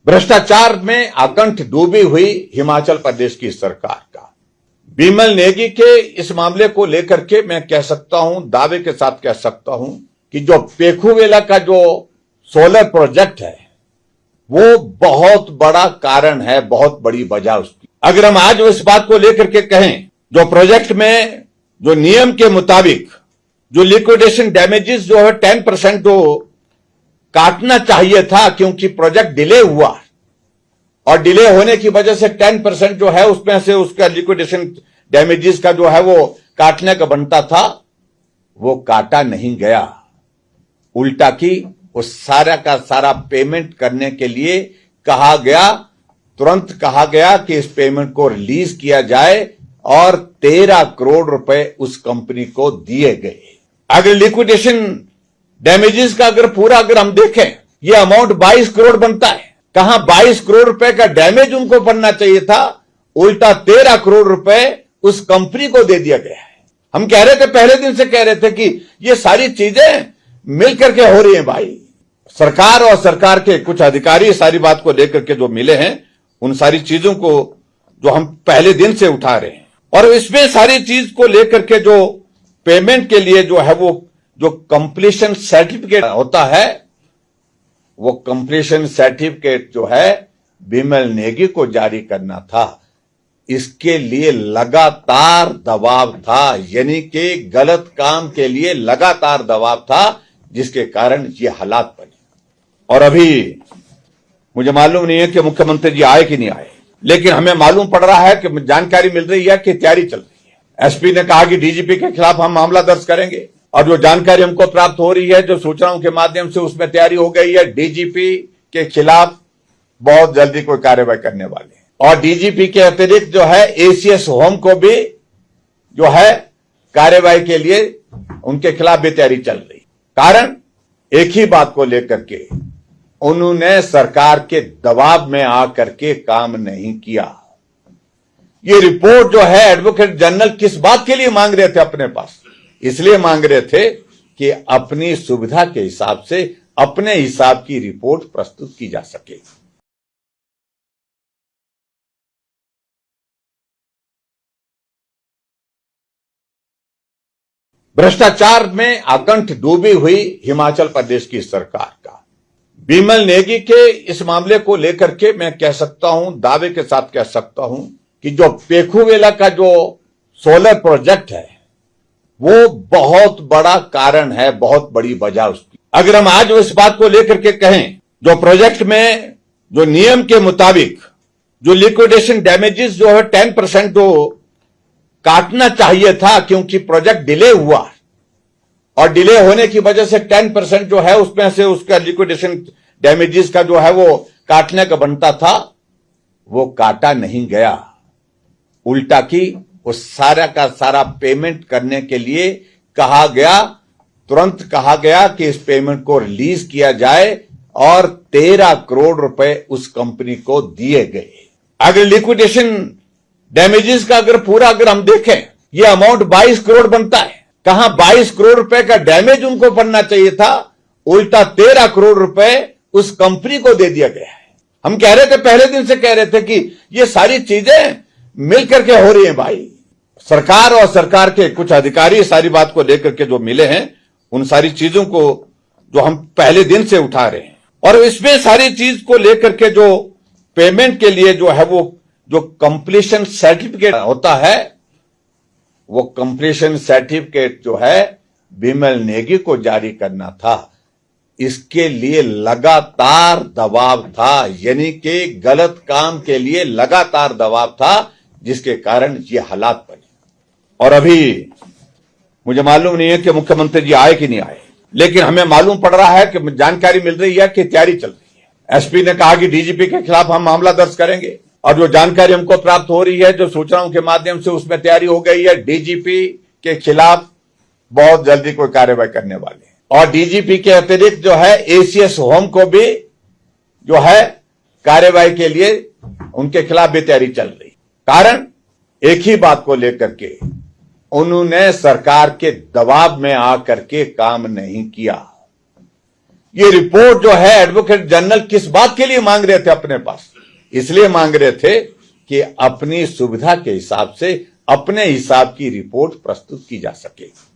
भ्रष्टाचार में अकंठ डूबी हुई हिमाचल प्रदेश की सरकार का बिमल नेगी के इस मामले को लेकर के मैं कह सकता हूं, दावे के साथ कह सकता हूं कि जो पेखुवेला का जो सोलर प्रोजेक्ट है वो बहुत बड़ा कारण है, बहुत बड़ी वजह उसकी। अगर हम आज इस बात को लेकर के कहें, जो प्रोजेक्ट में जो नियम के मुताबिक जो लिक्विडेशन डैमेजेस जो है 10% जो काटना चाहिए था, क्योंकि प्रोजेक्ट डिले हुआ और डिले होने की वजह से 10% जो है उसमें से उसका लिक्विडेशन डैमेजेस का जो है वो काटने का बनता था, वो काटा नहीं गया। उल्टा की उस सारा का सारा पेमेंट करने के लिए कहा गया, तुरंत कहा गया कि इस पेमेंट को रिलीज किया जाए और 13 करोड़ रुपए उस कंपनी को दिए गए। अगर लिक्विडेशन डैमेजेस का अगर हम देखें, ये अमाउंट 22 करोड़ बनता है। कहां 22 करोड़ रुपए का डैमेज उनको बनना चाहिए था, उल्टा 13 करोड़ रुपए उस कंपनी को दे दिया गया है। हम कह रहे थे, पहले दिन से कह रहे थे कि ये सारी चीजें मिलकर के हो रही हैं भाई। सरकार और सरकार के कुछ अधिकारी सारी बात को लेकर के जो मिले हैं, उन सारी चीजों को जो हम पहले दिन से उठा रहे हैं, और इसमें सारी चीज को लेकर के जो पेमेंट के लिए जो है वो जो कंप्लीशन सर्टिफिकेट होता है, वो कंप्लीशन सर्टिफिकेट जो है बिमल नेगी को जारी करना था। इसके लिए लगातार दबाव था, यानी कि गलत काम के लिए लगातार दबाव था, जिसके कारण ये हालात बने। और अभी मुझे मालूम नहीं है कि मुख्यमंत्री जी आए कि नहीं आए, लेकिन हमें मालूम पड़ रहा है कि जानकारी मिल रही है कि तैयारी चल रही है। एसपी ने कहा कि डीजीपी के खिलाफ हम मामला दर्ज करेंगे, और जो जानकारी हमको प्राप्त हो रही है, जो सूचनाओं के माध्यम से, उसमें तैयारी हो गई है। डीजीपी के खिलाफ बहुत जल्दी कोई कार्रवाई करने वाले हैं, और डीजीपी के अतिरिक्त जो है एसीएस होम को भी जो है कार्रवाई के लिए उनके खिलाफ भी तैयारी चल रही। कारण एक ही बात को लेकर के, उन्होंने सरकार के दबाव में आकर के काम नहीं किया। ये रिपोर्ट जो है एडवोकेट जनरल किस बात के लिए मांग रहे थे अपने पास? इसलिए मांग रहे थे कि अपनी सुविधा के हिसाब से अपने हिसाब की रिपोर्ट प्रस्तुत की जा सके। भ्रष्टाचार में अकंठ डूबी हुई हिमाचल प्रदेश की सरकार का बिमल नेगी के इस मामले को लेकर के मैं कह सकता हूं, दावे के साथ कह सकता हूं कि जो पेखुवेला का जो सोलर प्रोजेक्ट है वो बहुत बड़ा कारण है, बहुत बड़ी वजह उसकी। अगर हम आज इस बात को लेकर के कहें, जो प्रोजेक्ट में जो नियम के मुताबिक जो लिक्विडेशन डैमेजेस जो है 10% जो काटना चाहिए था, क्योंकि प्रोजेक्ट डिले हुआ और डिले होने की वजह से 10% जो है उसमें से उसका लिक्विडेशन डैमेजेस का जो है वो काटने का बनता था, वो काटा नहीं गया। उल्टा की उस सारा का सारा पेमेंट करने के लिए कहा गया, तुरंत कहा गया कि इस पेमेंट को रिलीज किया जाए और 13 करोड़ रुपए उस कंपनी को दिए गए। अगर लिक्विडेशन डैमेजेस का अगर हम देखें, ये अमाउंट 22 करोड़ बनता है। कहां 22 करोड़ रुपए का डैमेज उनको बनना चाहिए था, उल्टा 13 करोड़ रुपए उस कंपनी को दे दिया गया है। हम कह रहे थे, पहले दिन से कह रहे थे कि ये सारी चीजें मिलकर के हो रही हैं भाई। सरकार और सरकार के कुछ अधिकारी सारी बात को लेकर के जो मिले हैं, उन सारी चीजों को जो हम पहले दिन से उठा रहे हैं, और इसमें सारी चीज को लेकर के जो पेमेंट के लिए जो है वो जो कंप्लीशन सर्टिफिकेट होता है, वो कंप्लीशन सर्टिफिकेट जो है बिमल नेगी को जारी करना था। इसके लिए लगातार दबाव था, यानी कि गलत काम के लिए लगातार दबाव था, जिसके कारण ये हालात बने। और अभी मुझे मालूम नहीं है कि मुख्यमंत्री जी आए कि नहीं आए, लेकिन हमें मालूम पड़ रहा है कि जानकारी मिल रही है कि तैयारी चल रही है। एसपी ने कहा कि डीजीपी के खिलाफ हम मामला दर्ज करेंगे, और जो जानकारी हमको प्राप्त हो रही है, जो सूचनाओं के माध्यम से, उसमें तैयारी हो गई है। डीजीपी के खिलाफ बहुत जल्दी कोई कार्रवाई करने वाले हैं, और डीजीपी के अतिरिक्त जो है एसीएस होम को भी जो है कार्रवाई के लिए उनके खिलाफ भी तैयारी चल रही। कारण एक ही बात को लेकर के, उन्होंने सरकार के दबाव में आकर के काम नहीं किया। ये रिपोर्ट जो है एडवोकेट जनरल किस बात के लिए मांग रहे थे अपने पास? इसलिए मांग रहे थे कि अपनी सुविधा के हिसाब से अपने हिसाब की रिपोर्ट प्रस्तुत की जा सके।